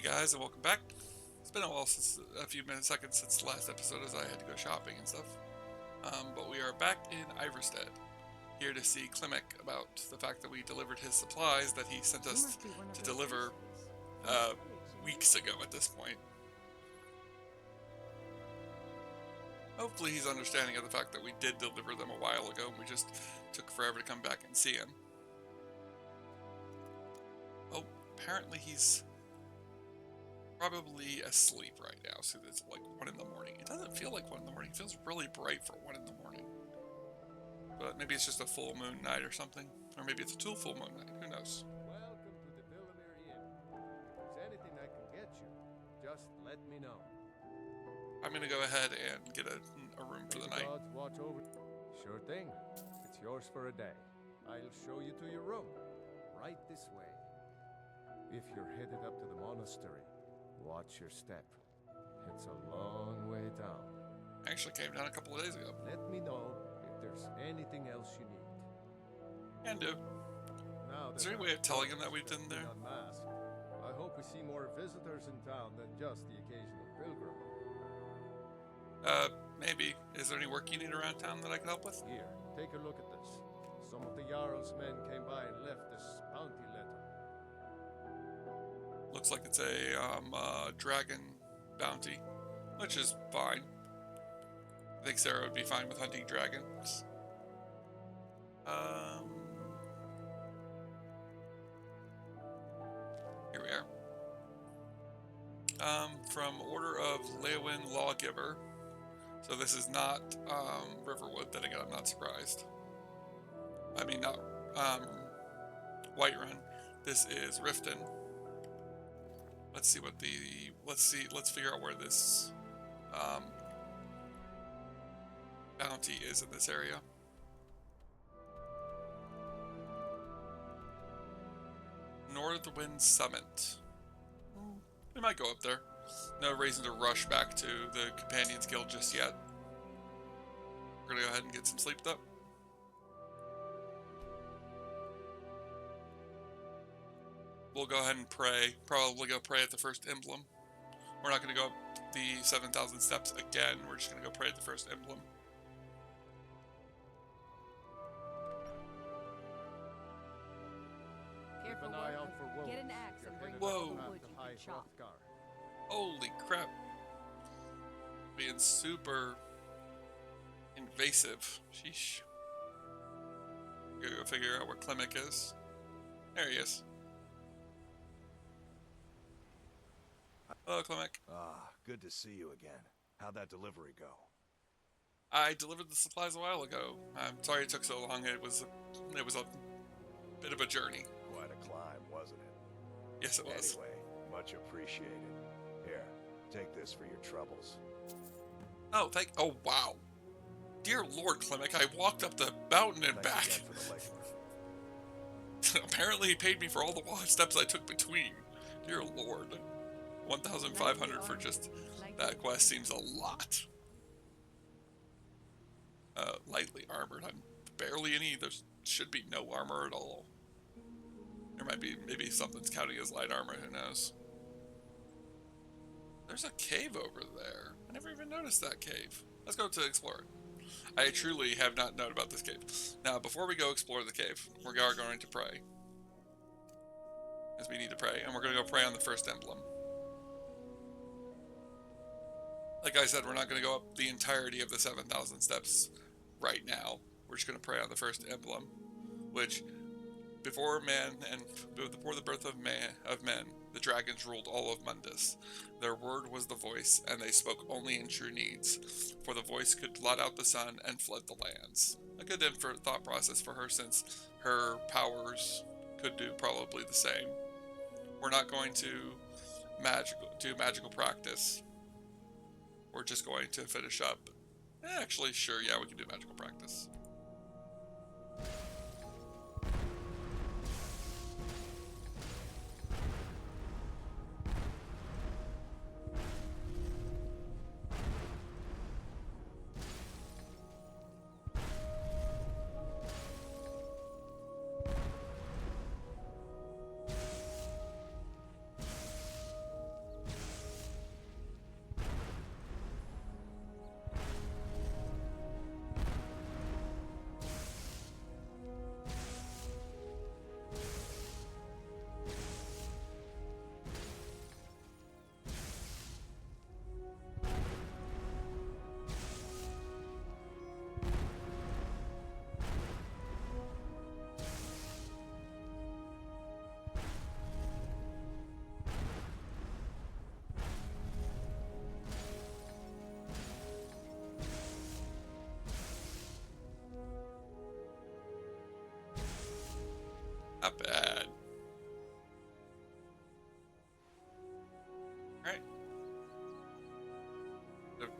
guys, and welcome back. It's been a while since a few minutes, seconds since the last episode, as I had to go shopping and stuff. But we are back in Iverstead, here to see Klimek about the fact that we delivered his supplies that he sent us to deliver weeks ago at this point. Hopefully he's understanding of the fact that we did deliver them a while ago, and we just took forever to come back and see him. Oh, apparently he's probably asleep right now, so it's like 1 in the morning. It doesn't feel like 1 in the morning. It feels really bright for 1 in the morning. But maybe it's just a full moon night or something. Or maybe it's a full moon night. Who knows? Welcome to the Villamere Inn. If there's anything I can get you, just let me know. I'm going to go ahead and get a room for the night. Gods watch over. Sure thing. It's yours for a day. I'll show you to your room. Right this way. If you're headed up to the monastery, watch your step. It's a long way down. I actually came down a couple of days ago. Let me know if there's anything else you need. Can do. Now, Is there any way of telling him that we've been there? Unmasked. I hope we see more visitors in town than just the occasional pilgrim. Maybe. Is there any work you need around town that I can help with? Here, take a look at this. Some of the Jarl's men came by and left this bounty letter. Looks like it's a dragon bounty, which is fine. I think Sarah would be fine with hunting dragons. Here we are. From Order of Leowin Lawgiver. So this is not Riverwood. Then again, I'm not surprised. I mean, not Whiterun. This is Riften. Let's see what let's figure out where this bounty is in this area. Northwind Summit. We might go up there. No reason to rush back to the Companions Guild just yet. We're gonna go ahead and get some sleep though. We'll go ahead and pray. Probably go pray at the first emblem. We're not going to go up the 7,000 steps again. We're just going to go pray at the first emblem. Keep an eye out for wolves. Get an axe and bring Whoa. some wood you can chop. Holy crap. Being super invasive. Sheesh. Gotta go figure out where Klimek is. There he is. Hello, Klimek. Ah, good to see you again. How'd that delivery go? I delivered the supplies a while ago. I'm sorry it took so long. It was a bit of a journey. Quite a climb, wasn't it? Yes, it was. Anyway, much appreciated. Here, take this for your troubles. Oh, oh, wow. Dear Lord, Klimek, I walked up the mountain and back. Thanks again for the legwork. Apparently he paid me for all the steps I took between. Dear Lord. 1,500 for just that quest seems a lot. Lightly armored. I'm barely any. There should be no armor at all. There might be, maybe something's counting as light armor, who knows. There's a cave over there. I never even noticed that cave. Let's go to explore it. I truly have not known about this cave. Now, before we go explore the cave, we are going to pray. As we need to pray, and we're going to go pray on the first emblem. Like I said, we're not going to go up the entirety of the 7,000 steps right now. We're just going to pray on the first emblem, which before the birth of men, the dragons ruled all of Mundus. Their word was the voice, and they spoke only in true needs. For the voice could blot out the sun and flood the lands. A good thought process for her, since her powers could do probably the same. We're not going to do magical practice. We're just going to finish up. Actually, sure, yeah, we can do magical practice.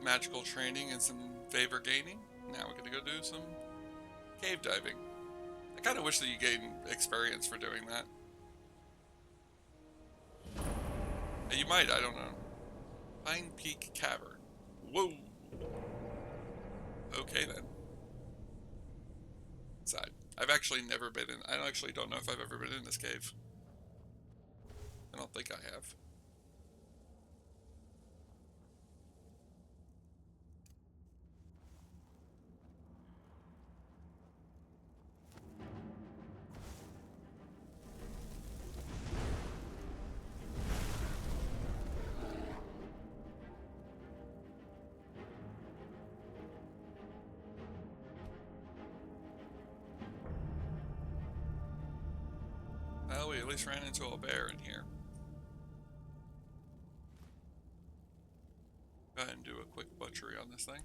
magical training and some favor gaining. Now we're gonna go do some cave diving. I kind of wish that you gain experience for doing that. You might, I don't know. Pine Peak Cavern. Whoa! Okay then. Inside. I've actually never been in. I actually don't know if I've ever been in this cave. I don't think I have. Well, we at least ran into a bear in here. Go ahead and do a quick butchery on this thing.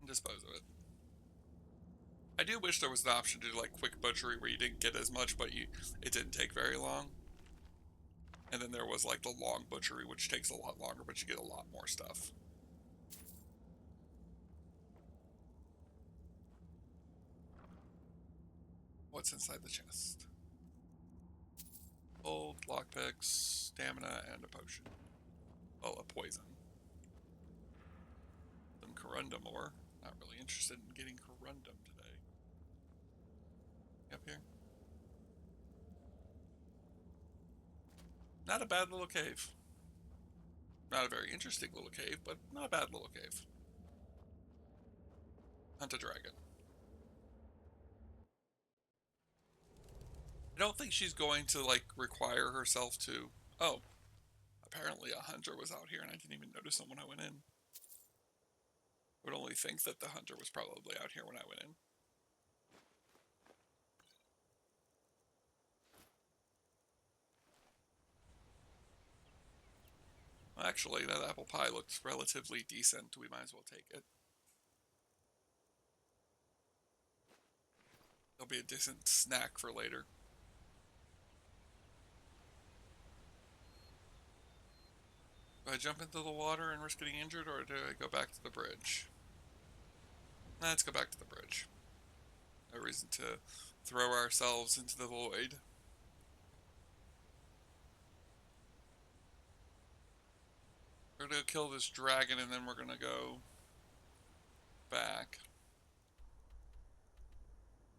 And dispose of it. I do wish there was an option to do like quick butchery where you didn't get as much, but it didn't take very long. And then there was like the long butchery, which takes a lot longer, but you get a lot more stuff. What's inside the chest? Gold, lockpicks, stamina, and a potion. Oh, a poison. Some corundum ore. Not really interested in getting corundum today. Up here. Not a bad little cave. Not a very interesting little cave, but not a bad little cave. Hunt a dragon. I don't think she's going to, like, require herself to... Oh. Apparently a hunter was out here, and I didn't even notice him when I went in. I would only think that the hunter was probably out here when I went in. Well, actually, that apple pie looks relatively decent. We might as well take it. There'll be a decent snack for later. Do I jump into the water and risk getting injured, or do I go back to the bridge? Let's go back to the bridge. No reason to throw ourselves into the void. We're gonna kill this dragon and then we're gonna go back.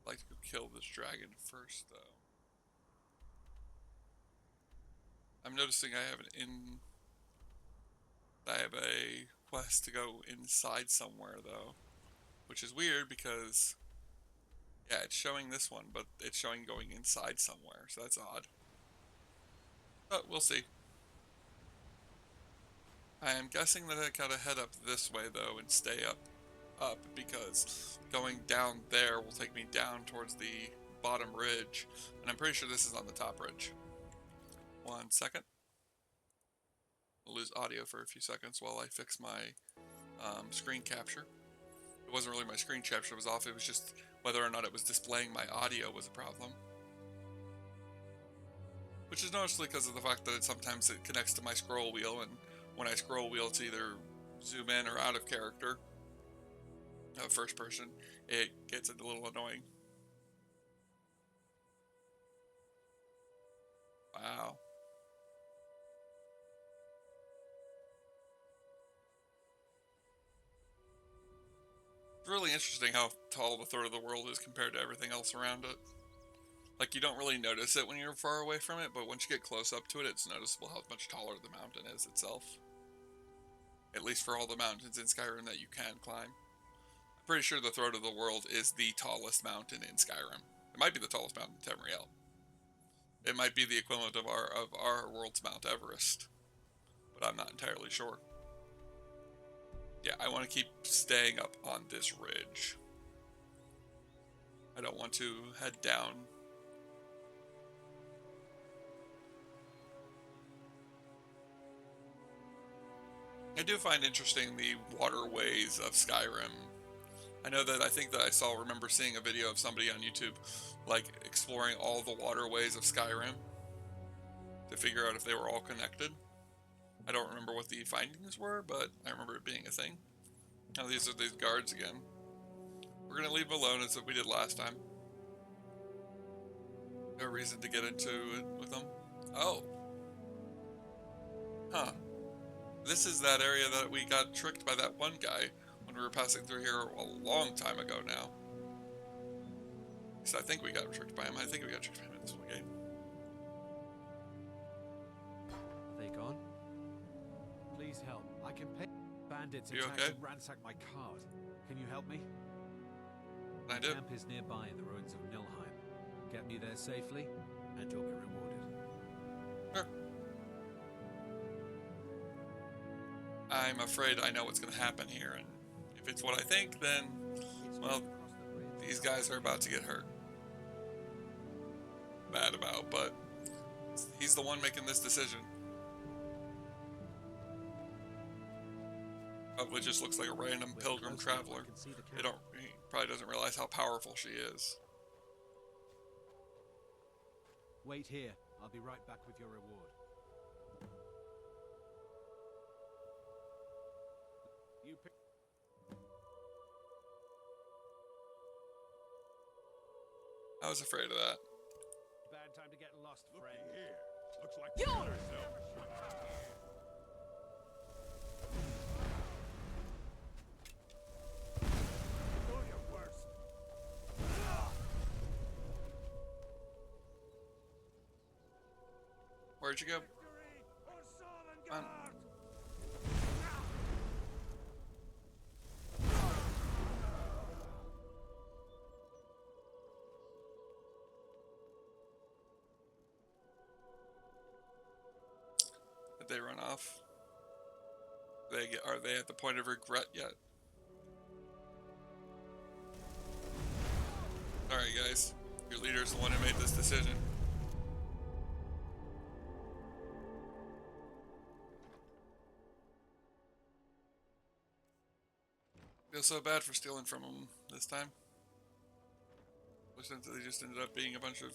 I'd like to go kill this dragon first, though. I'm noticing I have a quest to go inside somewhere, though, which is weird because, yeah, it's showing this one, but it's showing going inside somewhere, so that's odd. But we'll see. I am guessing that I gotta head up this way, though, and stay up, because going down there will take me down towards the bottom ridge, and I'm pretty sure this is on the top ridge. 1 second. I'll lose audio for a few seconds while I fix my screen capture. It wasn't really my screen capture was off, it was just whether or not it was displaying my audio was a problem. Which is mostly because of the fact that sometimes it connects to my scroll wheel, and when I scroll wheel to either zoom in or out of character, first person, it gets a little annoying. Wow. It's really interesting how tall the third of the world is compared to everything else around it. Like, you don't really notice it when you're far away from it, but once you get close up to it, it's noticeable how much taller the mountain is itself. At least for all the mountains in Skyrim that you can climb. I'm pretty sure the throat of the world is the tallest mountain in Skyrim. It might be the tallest mountain in Tamriel. It might be the equivalent of our world's Mount Everest, but I'm not entirely sure. Yeah, I want to keep staying up on this ridge. I don't want to head down. I do find interesting the waterways of Skyrim. I know that I think that remember seeing a video of somebody on YouTube like exploring all the waterways of Skyrim to figure out if they were all connected. I don't remember what the findings were, but I remember it being a thing. Now these are these guards again. We're gonna leave them alone as we did last time. No reason to get into it with them. Oh. Huh. This is that area that we got tricked by that one guy when we were passing through here a long time ago now. At least I think we got tricked by him. I think we got tricked by him in this one game. They gone? Please help. I can pay. Bandits You attacked okay? and ransacked my cart. Can you help me? I do. Camp is nearby in the ruins of Nilheim. Get me there safely, and you'll be rewarded. Sure. I'm afraid I know what's going to happen here, and if it's what I think, then, well, these guys are about to get hurt. Bad about, but he's the one making this decision. Probably just looks like a random pilgrim traveler. He probably doesn't realize how powerful she is. Wait here. I'll be right back with your reward. You pick. I was afraid of that. Bad time to get lost, friend. Here. Looks like you got herself. Do your worst. Where'd you go? Come on. Did they run off? Are they at the point of regret yet? Alright guys, your leader's the one who made this decision. Feel so bad for stealing from them this time. Looks like they just ended up being a bunch of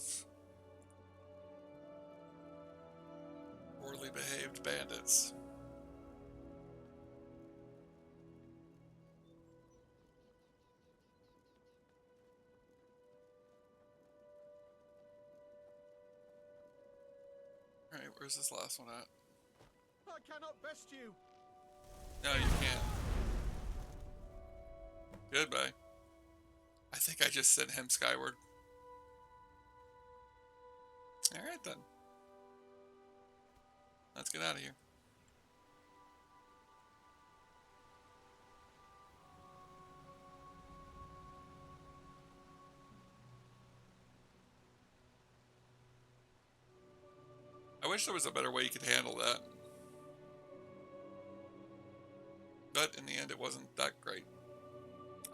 poorly behaved bandits. Alright, where's this last one at? I cannot best you. No, you can't. Goodbye. I think I just sent him skyward. Alright then. Let's get out of here. I wish there was a better way you could handle that. But in the end, it wasn't that great.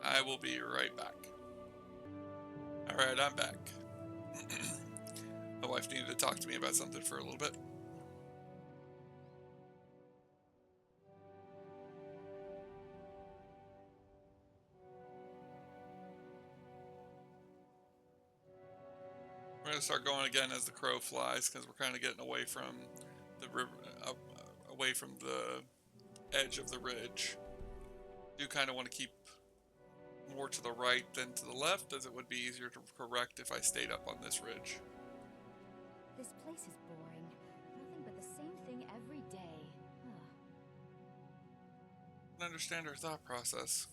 I will be right back. Alright, I'm back. My wife needed to talk to me about something for a little bit. We're going to start going again as the crow flies, because we're kind of getting away from the river, away from the edge of the ridge. Do kind of want to keep more to the right than to the left, as it would be easier to correct if I stayed up on this ridge. This place is boring. Nothing but the same thing every day. Ugh. I understand her thought process.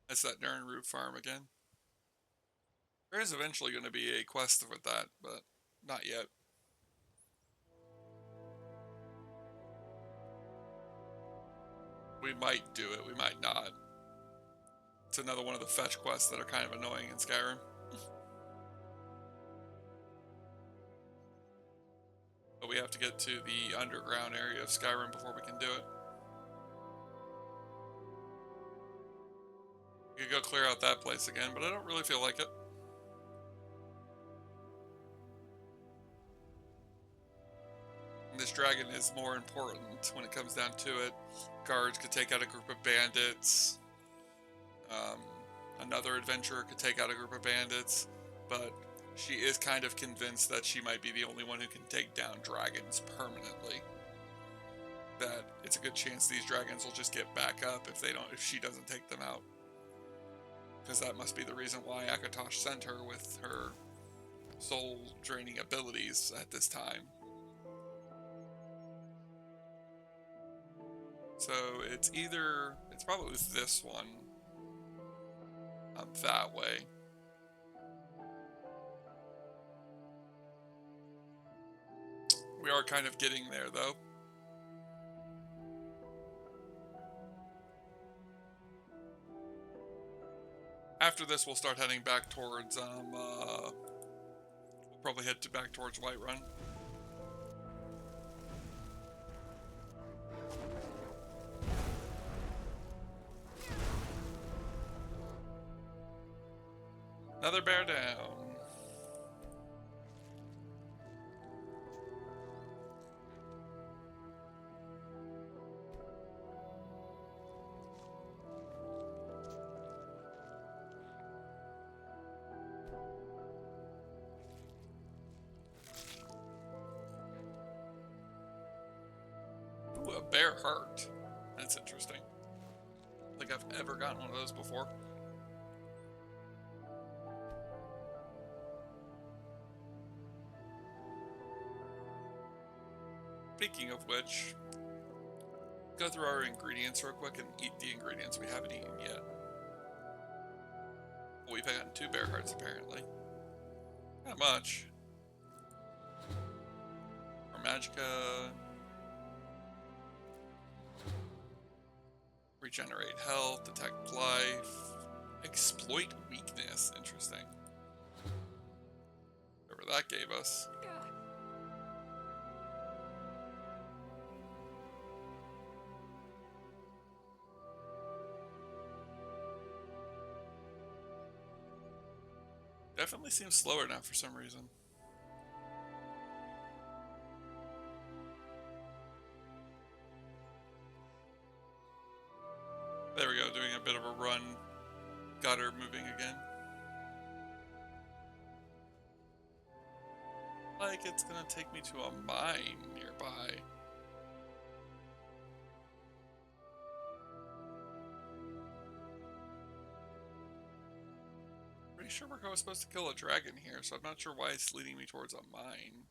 That's that darn root farm again. There is eventually going to be a quest with that, but not yet. We might do it, we might not. It's another one of the fetch quests that are kind of annoying in Skyrim. But we have to get to the underground area of Skyrim before we can do it. We could go clear out that place again, but I don't really feel like it. And this dragon is more important when it comes down to it. Guards could take out a group of bandits. Another adventurer could take out a group of bandits, but she is kind of convinced that she might be the only one who can take down dragons permanently. That it's a good chance these dragons will just get back up if she doesn't take them out. Because that must be the reason why Akatosh sent her with her soul draining abilities at this time. So it's probably this one. That way. We are kind of getting there, though. After this, we'll start heading back towards, we'll probably head back towards Whiterun. Another bear down. Ooh, a bear heart. That's interesting. I don't think I've ever gotten one of those before. Speaking of which, go through our ingredients real quick and eat the ingredients we haven't eaten yet. Well, we've gotten 2 bear hearts apparently. Not much. Or Magicka. Regenerate health, detect life, exploit weakness. Interesting. Whatever that gave us. Definitely seems slower now for some reason. There we go, doing a bit of a run. Got her moving again. Like it's gonna take me to a mine nearby. Pretty sure we're supposed to kill a dragon here, so I'm not sure why it's leading me towards a mine.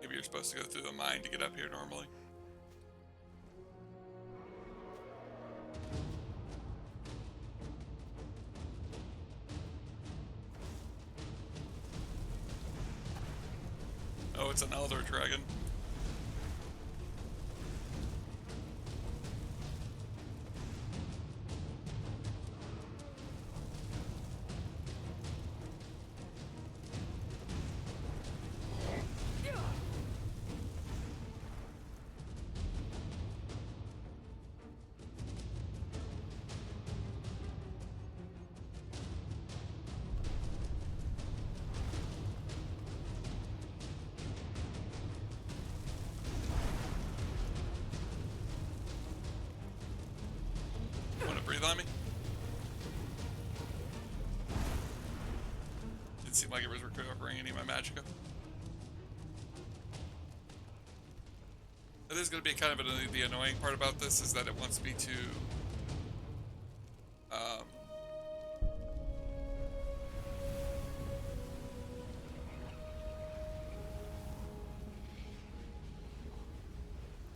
Maybe you're supposed to go through the mine to get up here normally. Oh, it's an elder dragon. Breathe on me. Didn't seem like it was recovering any of my magicka. That is going to be kind of the annoying part about this, is that it wants me to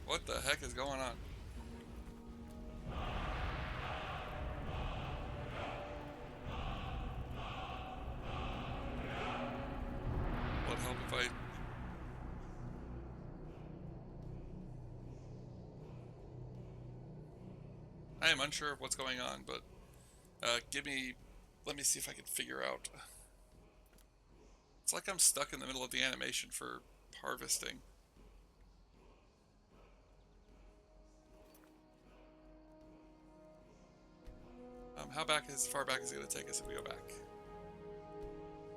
what the heck is going on? Would help if I am unsure of what's going on, but let me see if I can figure out. It's like I'm stuck in the middle of the animation for harvesting. How far back is it going to take us if we go back?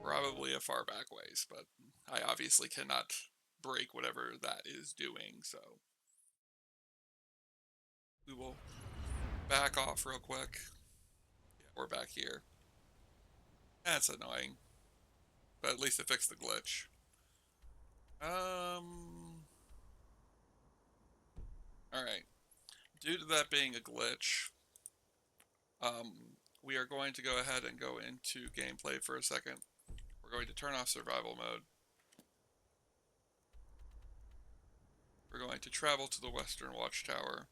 Probably a far back ways, but I obviously cannot break whatever that is doing, so we will back off real quick. Yeah, we're back here. That's annoying, but at least it fixed the glitch. Alright. Due to that being a glitch, we are going to go ahead and go into gameplay for a second. We're going to turn off survival mode. We're going to travel to the Western Watchtower.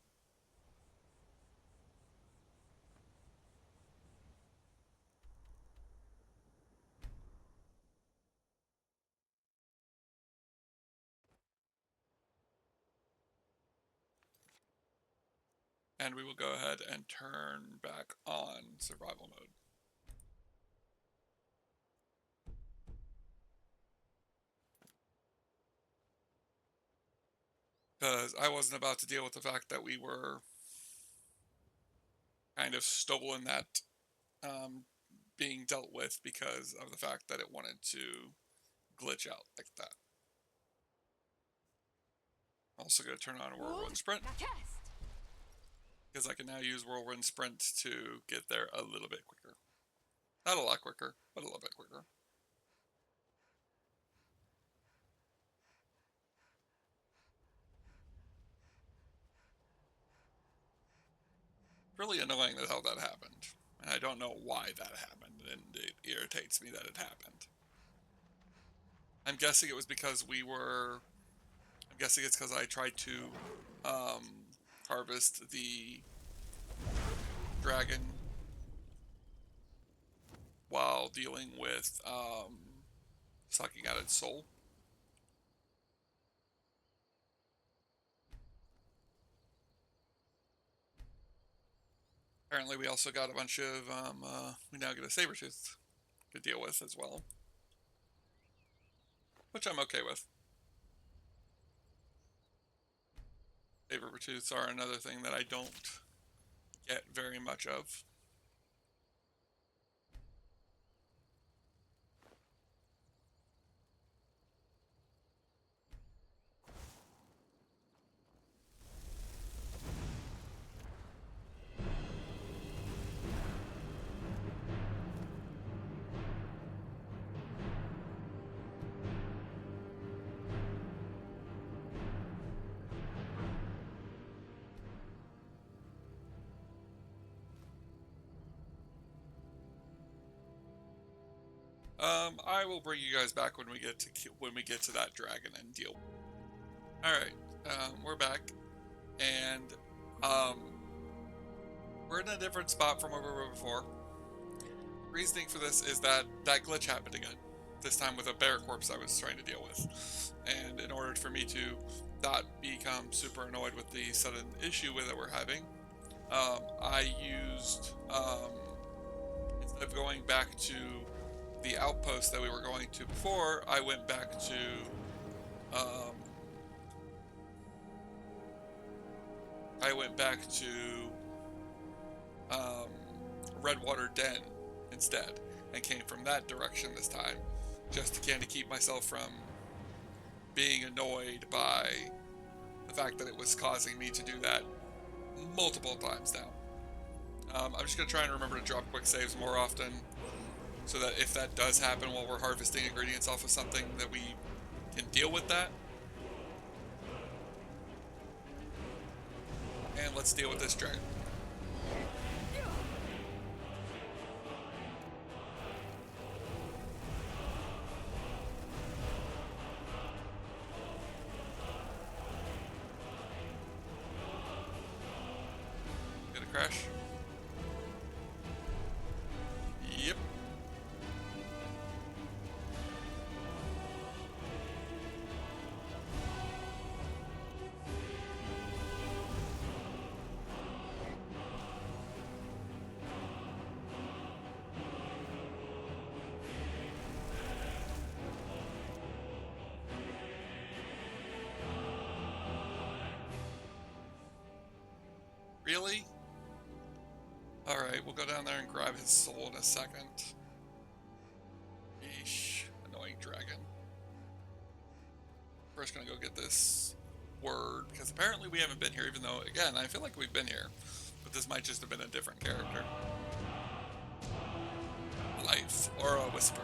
And we will go ahead and turn back on survival mode. Because I wasn't about to deal with the fact that we were kind of stolen that being dealt with because of the fact that it wanted to glitch out like that. I'm also going to turn on Whirlwind Sprint, because I can now use Whirlwind Sprint to get there a little bit quicker. Not a lot quicker, but a little bit quicker. Really annoying that how that happened. And I don't know why that happened, and it irritates me that it happened. I'm guessing it was because I'm guessing it's because I tried to harvest the dragon while dealing with sucking out its soul. Apparently we also got a bunch of, we now get a saber-tooth to deal with as well. Which I'm okay with. Saber-tooths are another thing that I don't get very much of. I will bring you guys back when we get to that dragon and deal. All right, we're back, and we're in a different spot from where we were before. Reasoning for this is that that glitch happened again. This time with a bear corpse I was trying to deal with, and in order for me to not become super annoyed with the sudden issue that we're having, I used instead of going back to the outpost that we were going to before, I went back to Redwater Den instead, and came from that direction this time, just to kind of keep myself from being annoyed by the fact that it was causing me to do that multiple times now. I'm just going to try and remember to drop quick saves more often, so that if that does happen while we're harvesting ingredients off of something, that we can deal with that. And let's deal with this dragon. Gonna crash? Yep. Really? Alright, we'll go down there and grab his soul in a second. Yeesh. Annoying dragon. First gonna go get this word, because apparently we haven't been here, even though, again, I feel like we've been here. But this might just have been a different character. Life, or a whisper.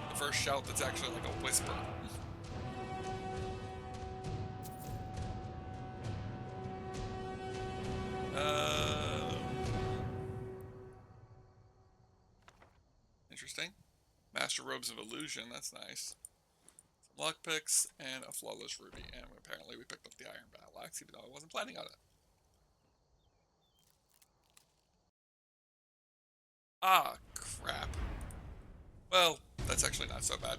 The first shout that's actually like a whisper. Interesting. Master Robes of Illusion, that's nice. Some lockpicks and a flawless ruby. And apparently we picked up the iron battle axe, even though I wasn't planning on it. Ah, crap. Well, that's actually not so bad.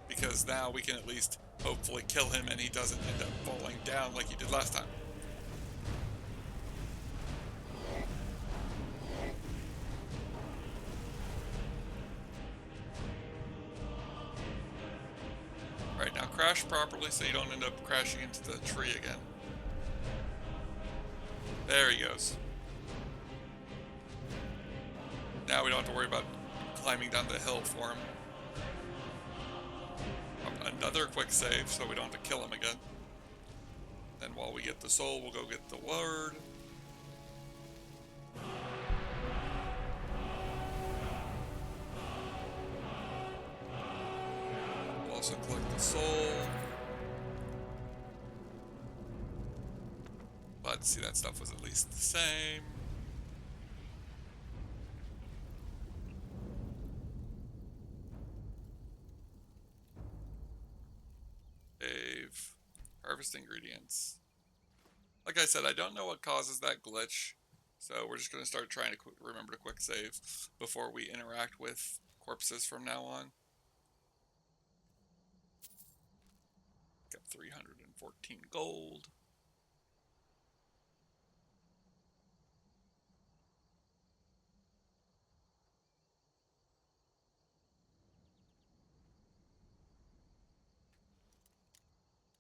Because now we can at least hopefully kill him and he doesn't end up falling down like he did last time. Right, now crash properly so you don't end up crashing into the tree again. There he goes. Now we don't have to worry about climbing down the hill for him. Another quick save so we don't have to kill him again. Then while we get the soul, we'll go get the word. We'll also collect the soul. Glad to see that stuff was at least the same. Save. Harvest ingredients. Like I said, I don't know what causes that glitch, so we're just going to start trying to remember to quick save before we interact with corpses from now on. Got 314 gold.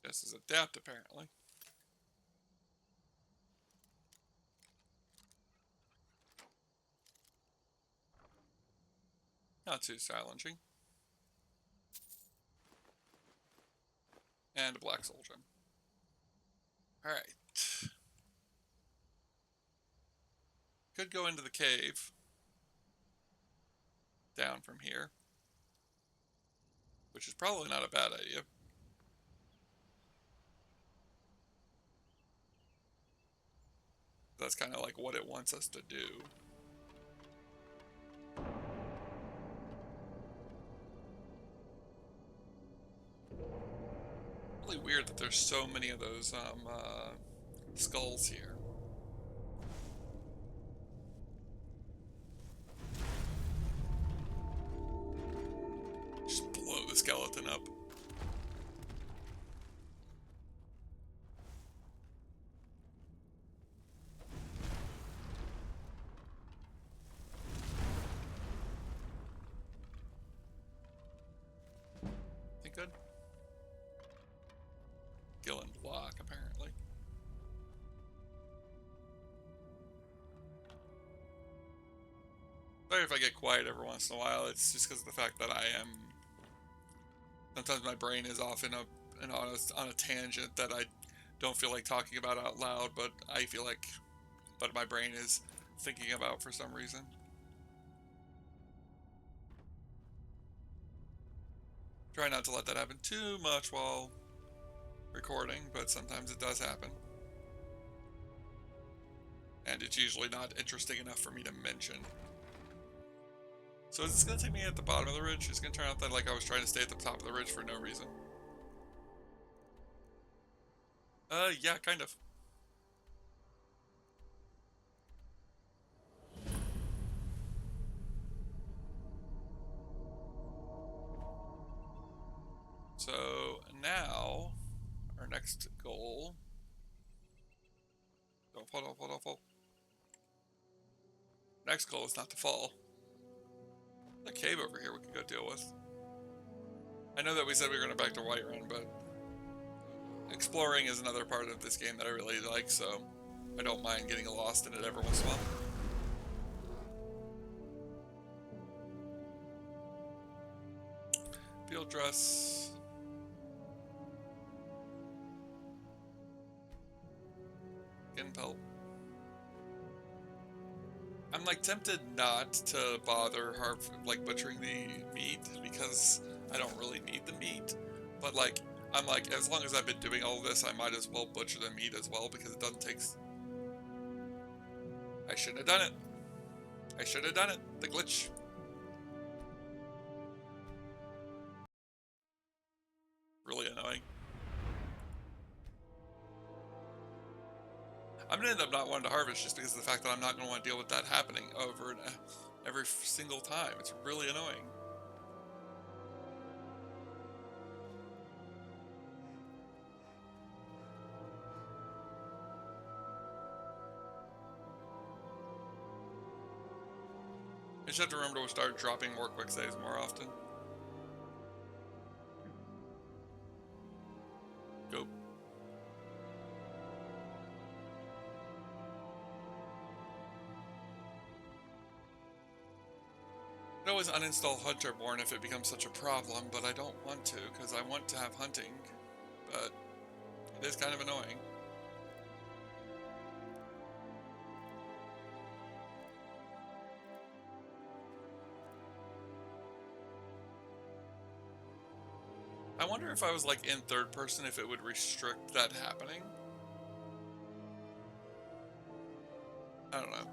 This is adapt, apparently. Not too challenging. And a black soul gem. Alright. Could go into the cave. Down from here. Which is probably not a bad idea. That's kind of like what it wants us to do. Really weird that there's so many of those skulls here. Just blow the skeleton up. Good. Gillen block, apparently. Sorry if I get quiet every once in a while. It's just because of the fact that I am. Sometimes my brain is off on a tangent that I don't feel like talking about out loud, but I feel like, but my brain is thinking about for some reason. Try not to let that happen too much while recording, but sometimes it does happen. And it's usually not interesting enough for me to mention. So is this going to take me at the bottom of the ridge? It's going to turn out that like I was trying to stay at the top of the ridge for no reason. Yeah, kind of. So now, our next goal. Don't fall, don't fall, don't fall. Next goal is not to fall. A cave over here we can go deal with. I know that we said we were going to back to Whiterun, but exploring is another part of this game that I really like, so I don't mind getting lost in it every once in a while. dress. Skin pelt. I'm like tempted not to bother butchering the meat because I don't really need the meat. But like, I'm like, as long as I've been doing all this, I might as well butcher the meat as well because it doesn't take. I shouldn't have done it. I should have done it. The glitch. Really annoying. I'm gonna end up not wanting to harvest just because of the fact that I'm not gonna want to deal with that happening over and every single time. It's really annoying. I just have to remember to start dropping more quick saves more often. Go. I always uninstall Hunterborn if it becomes such a problem, but I don't want to because I want to have hunting, but it is kind of annoying. I wonder if I was like in third person if it would restrict that happening. I don't know.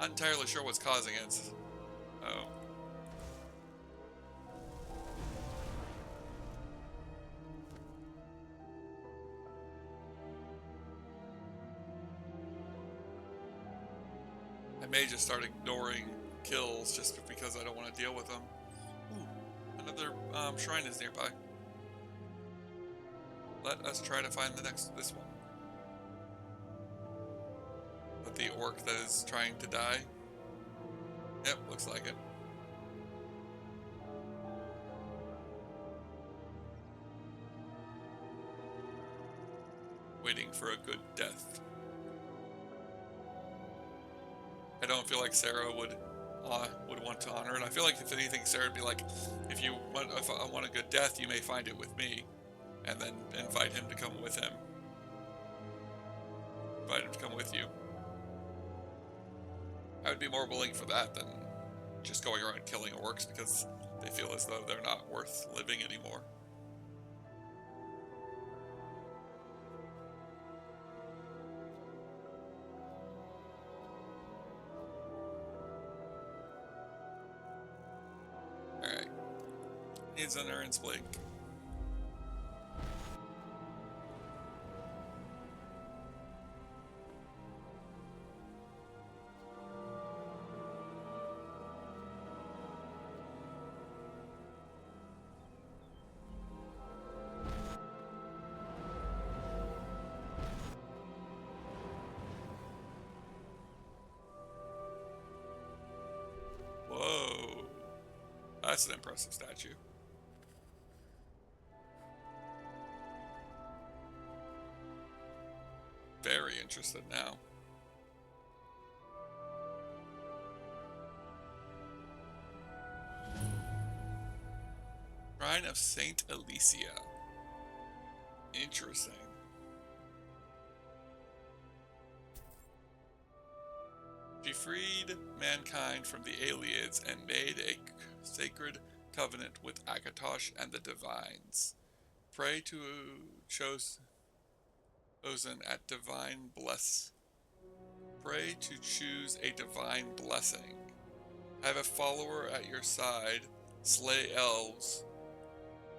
Not entirely sure what's causing it. Oh. I may just start ignoring kills just because I don't want to deal with them. Ooh, another shrine is nearby. Let us try to find this one. With the orc that is trying to die. Yep, looks like it. Waiting for a good death. I don't feel like Sarah would want to honor it. I feel like if anything, Sarah would be like, if I want a good death, you may find it with me, and then invite him to come with him. Invite him to come with you. I would be more willing for that than just going around killing orcs because they feel as though they're not worth living anymore. Alright. Needs an Aaron's Blink. Whoa. That's an impressive statue. Very interested now. Shrine of Saint Alicia. Interesting. She freed mankind from the Aliens and made a sacred covenant with Akatosh and the Divines. Pray to chosen at divine bless. Pray to choose a divine blessing. Have a follower at your side. Slay elves.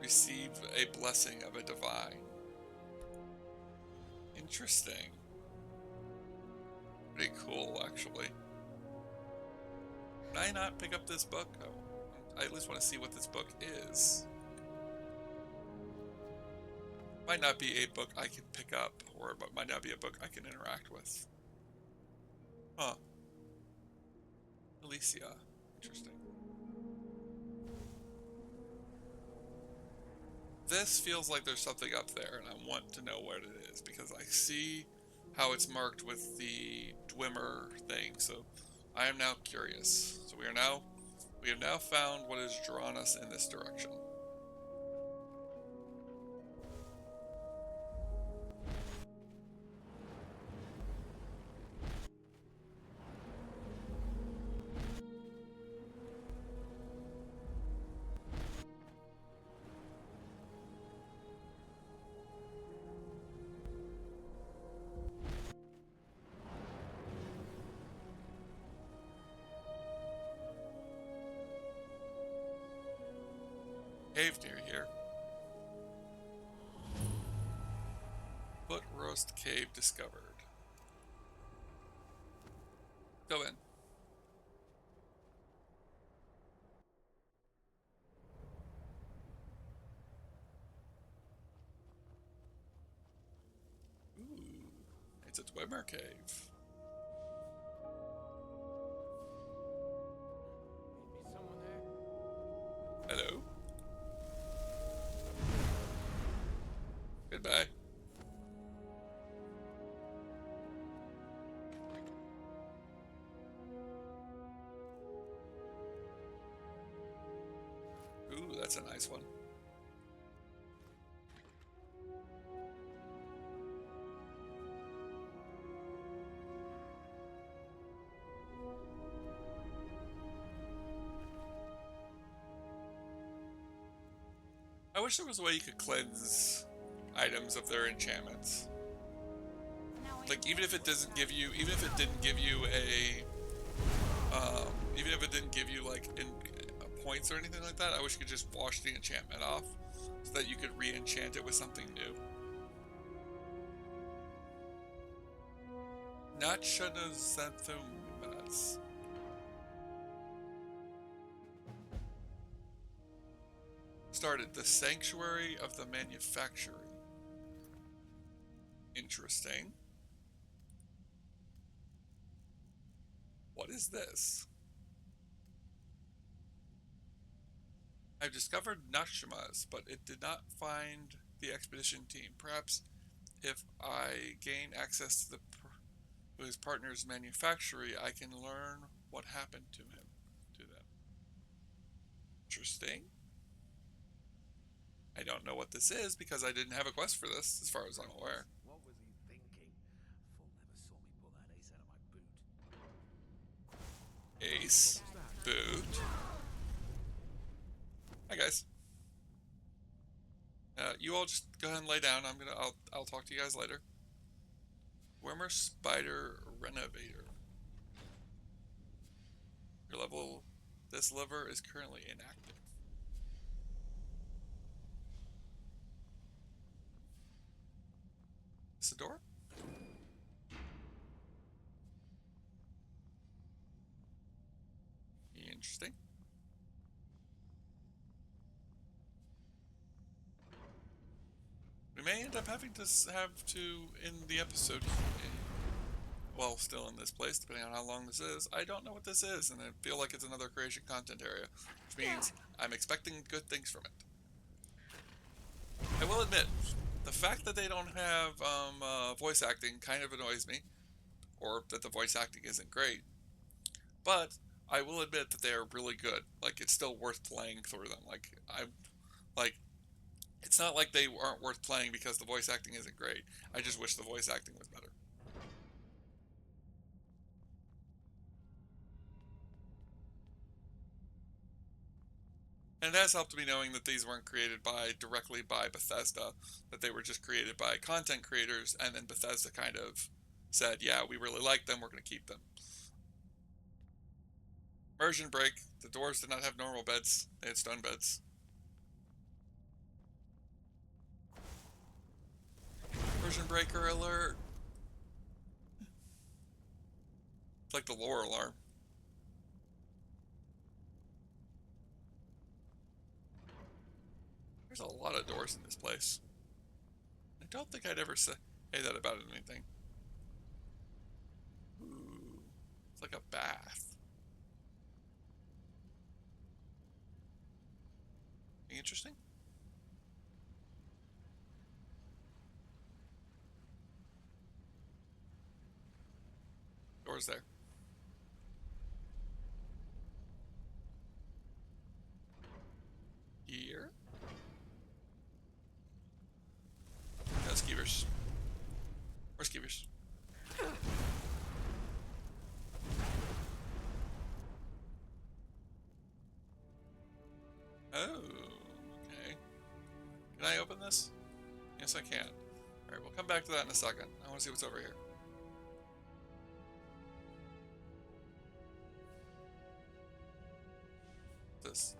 Receive a blessing of a divine. Interesting. Pretty cool, actually. Can I not pick up this book? Oh, I at least want to see what this book is. Might not be a book I can pick up, or it might not be a book I can interact with. Huh. Alicia. Interesting. This feels like there's something up there, and I want to know what it is, because I see how it's marked with the Dwemer thing, so I am now curious. So we have now found what has drawn us in this direction. cave near here. Foot roast cave discovered. Go in. Ooh, it's a Dwemer cave. Maybe someone there? Hello. Goodbye. Ooh, that's a nice one. I wish there was a way you could cleanse items of their enchantments. Like, even if it doesn't give you, even if it didn't give you a, even if it didn't give you, like, points or anything like that, I wish you could just wash the enchantment off so that you could re-enchant it with something new. Not Xanathumas. Started the Sanctuary of the Manufactory. Interesting. What is this? I've discovered Nakshimas, but it did not find the expedition team. Perhaps if I gain access to his partner's manufactory, I can learn what happened to them. Interesting. I don't know what this is because I didn't have a quest for this, as far as I'm aware. What was he thinking? Fool never saw me pull that ace out of my boot. Ace. Boot. Hi guys. You all just go ahead and lay down. I'll talk to you guys later. Wimmer Spider Renovator. Your level. This lever is currently inactive. Is this a door? Interesting. We may end up having to in the episode, well, still in this place, depending on how long this is. I don't know what this is, and I feel like it's another creation content area, which means I'm expecting good things from it. I will admit, the fact that they don't have voice acting kind of annoys me, or that the voice acting isn't great, but I will admit that they are really good. Like, it's still worth playing through them. It's not like they aren't worth playing because the voice acting isn't great. I just wish the voice acting was better. And it has helped me knowing that these weren't created directly by Bethesda, that they were just created by content creators, and then Bethesda kind of said, yeah, we really like them, we're going to keep them. Immersion break. The dwarves did not have normal beds, they had stone beds. Immersion breaker alert. It's like the lore alarm. There's a lot of doors in this place. I don't think I'd ever say that about anything. Ooh, it's like a bath. Interesting. Doors there. Here. No skeevers. Or skeevers. Oh, okay. Can I open this? Yes, I can. Alright, we'll come back to that in a second. I want to see what's over here. This.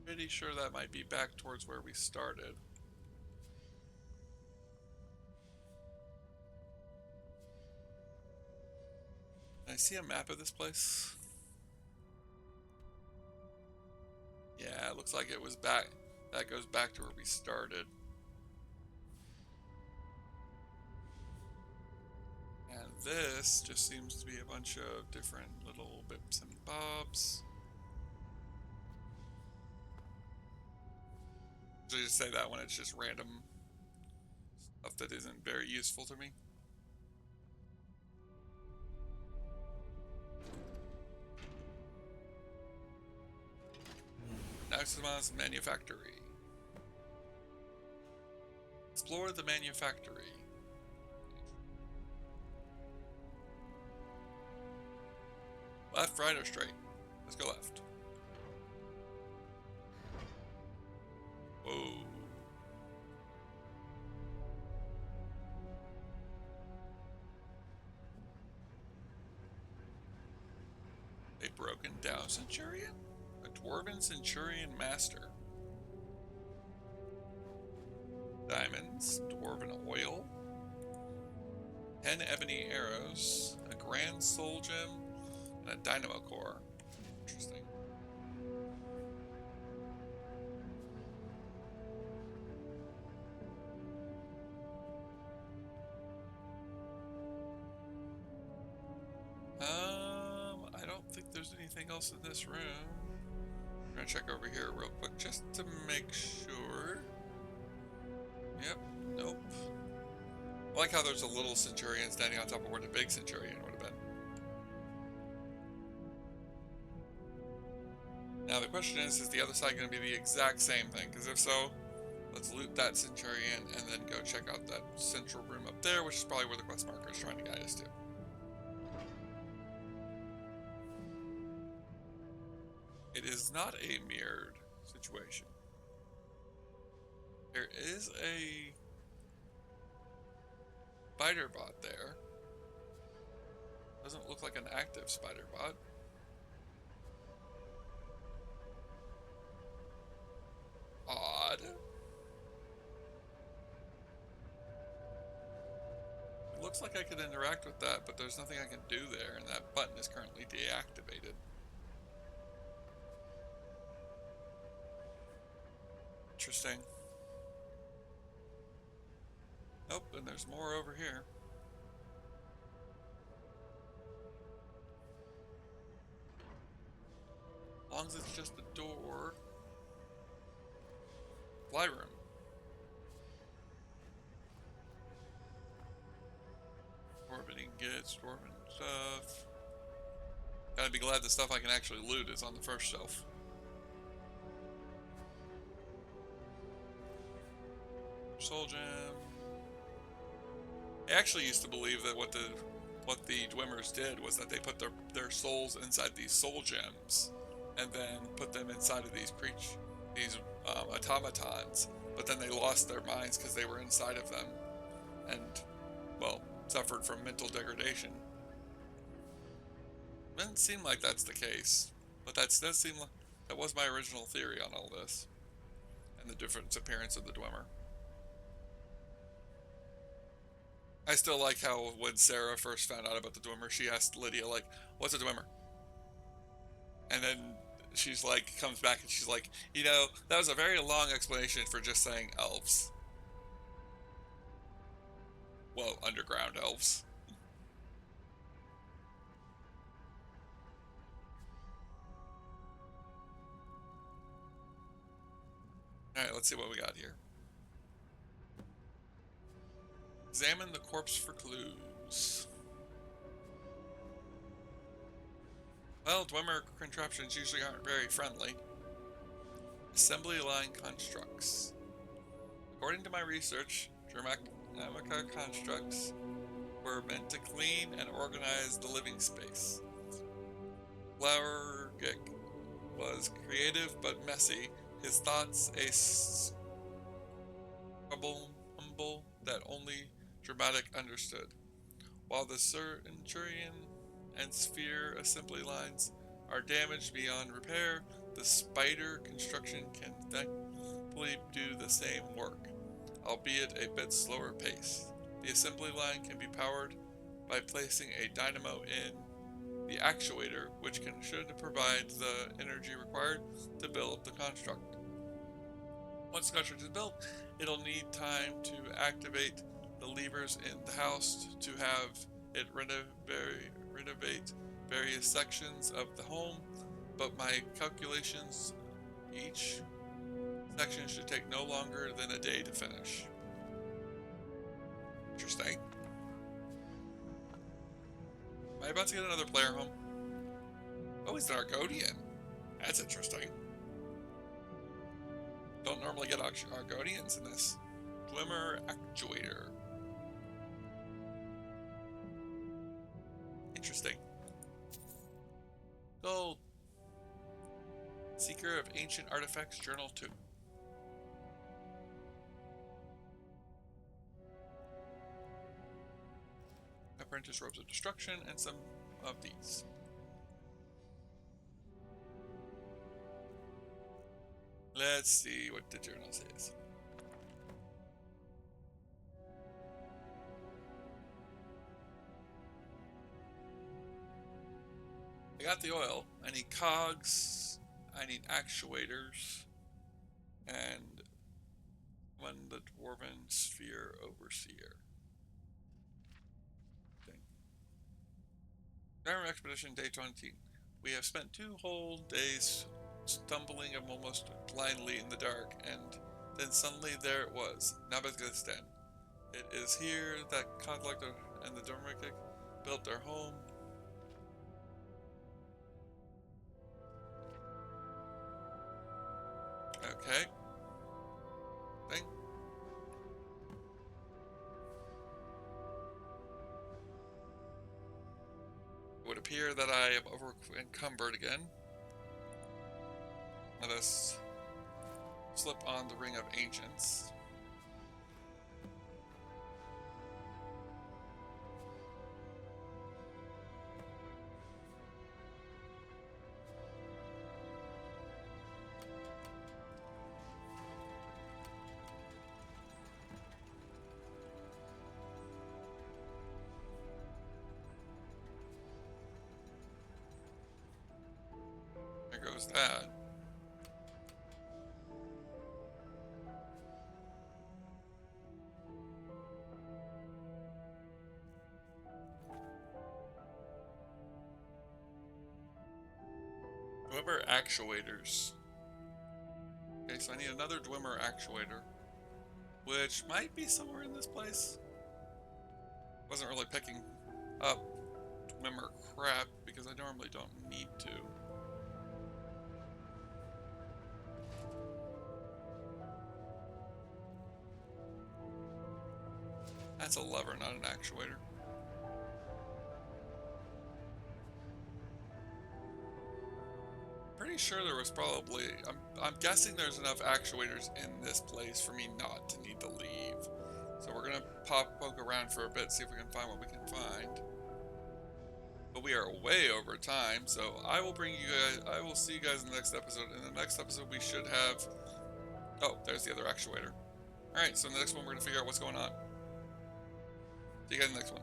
Pretty sure that might be back towards where we started. Can I see a map of this place? Yeah, it looks like it was back. That goes back to where we started. And this just seems to be a bunch of different little bits and bobs. So just say that when it's just random stuff that isn't very useful to me. Naxima's Manufactory. Explore the manufactory. Left, right, or straight? Let's go left. Whoa. A broken down centurion? A dwarven centurion master. Diamonds, dwarven oil, 10 ebony arrows, a grand soul gem, and a dynamo core. Interesting. I don't think there's anything else in this room. I'm gonna check over here real quick just to make sure. Yep, nope. I like how there's a little centurion standing on top of where the big centurion would have been. Now the question is the other side going to be the exact same thing? Because if so, let's loot that centurion and then go check out that central room up there, which is probably where the quest marker is trying to guide us to. It is not a mirrored situation. There is a spider bot there. Doesn't look like an active spider bot. Odd. It looks like I could interact with that, but there's nothing I can do there, and that button is currently deactivated. Interesting. Nope, and there's more over here. As long as it's just a door. Fly room. Dwarven ingots, dwarven stuff. Gotta be glad the stuff I can actually loot is on the first shelf. Soul gem. I actually used to believe that what the Dwemmers did was that they put their souls inside these soul gems, and then put them inside of these automatons. But then they lost their minds because they were inside of them, and well, suffered from mental degradation. Doesn't seem like that's the case, but that does seem like that was my original theory on all this, and the different appearance of the Dwemer. I still like how when Sarah first found out about the Dwemer, she asked Lydia, like, what's a Dwemer? And then she's like, comes back and she's like, you know, that was a very long explanation for just saying elves. Well, underground elves. Alright, let's see what we got here. Examine the corpse for clues. Well, Dwemer contraptions usually aren't very friendly. Assembly line constructs. According to my research, Dramaka constructs were meant to clean and organize the living space. Flowergick was creative but messy. His thoughts a scribble humble that only Dramatic understood. While the Centurion and Sphere assembly lines are damaged beyond repair, the Spider construction can thankfully do the same work, albeit a bit slower pace. The assembly line can be powered by placing a dynamo in the actuator, which should provide the energy required to build the construct. Once the construct is built, it'll need time to activate the levers in the house to have it renovate various sections of the home, but my calculations, each section should take no longer than a day to finish. Interesting. Am I about to get another player home? Oh, he's an Argonian. That's interesting. Don't normally get Argonians in this. Glimmer Actuator. Interesting. Gold. Seeker of Ancient Artifacts, Journal 2. Apprentice Robes of Destruction, and some of these. Let's see what the journal says. I got the oil. I need cogs. I need actuators. And one the Dwarven Sphere Overseer. Skyrim Expedition Day 20. We have spent 2 whole days stumbling almost blindly in the dark, and then suddenly there it was, Nabazgistan. It is here that Kodlak and the Dormikik built their home. Okay. Thing. It would appear that I am over encumbered again. Let us slip on the Ring of Ancients. There goes that. Dwemer actuators. Okay, so I need another Dwemer actuator, which might be somewhere in this place. Wasn't really picking up Dwemer crap because I normally don't need to. That's a lever, not an actuator. Pretty sure there was probably, I'm guessing there's enough actuators in this place for me not to need to leave. So we're gonna poke around for a bit, see if we can find what we can find. But we are way over time, so I will see you guys in the next episode. In the next episode we should have, oh, there's the other actuator. Alright, so in the next one we're gonna figure out what's going on. See you guys in the next one.